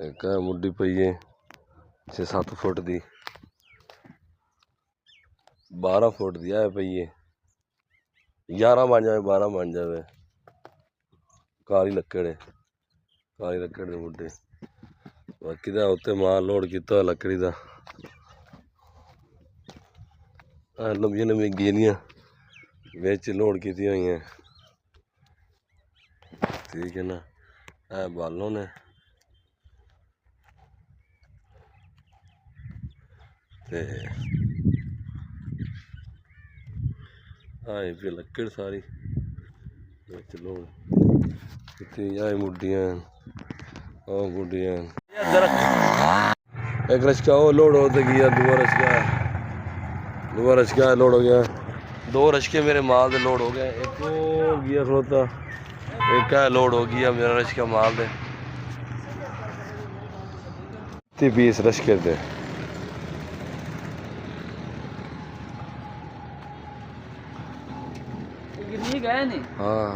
एक मुड्डी पई है 6-7 फुट दी, 12 फुट दी है पई है, 11 बन जाए 12 बन जाए। काली लकड़ है, काली लकड़ दे मुड्डे। बाकी दा उत्ते माल लोड किया लकड़ी का, लंबियां लंबियां गेनियां बिच लोड की हुई हैं, ठीक है ना। है बालों ने आए पे लकड़ सारी बिच लोड की मुड्डियां मुड्डियां। एक रचका वो लोड हो गया, दूआ रचका लोड हो गया, 2 रचके मेरे माल दे लोड हो गए। एक वो गया खलोता, एक है लोड हो गया मेरा रचका माल दे 20 रचके दे। हाँ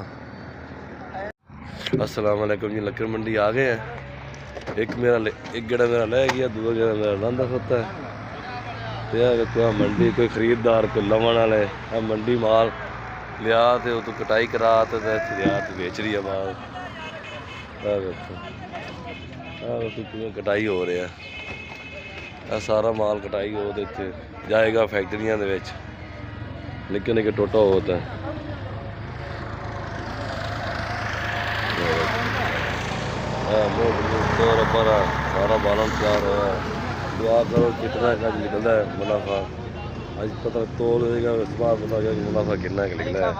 अस्सलाम वालेकुम जी, लक्कड़ मंडी आ गए हैं। एक गेड़ा मेरा ले गया, दूसरा गेड़ा मेरा लांदा खता है। तो मंडी कोई खरीददार कोई लवन वाले मंडी माल लिया तो तू कटाई करा तो बेच रही है माल। कटाई हो रहा है, सारा माल कटाई हो जाएगा फैक्ट्रियां दे विच, निक्के निक्के टोटा होता है। सारा बालन तैयार होया, दुआ करो कितना का निकलता है मुनाफा। अज पता तोल देगा, इस बार पता मुनाफा कितना निकलता है।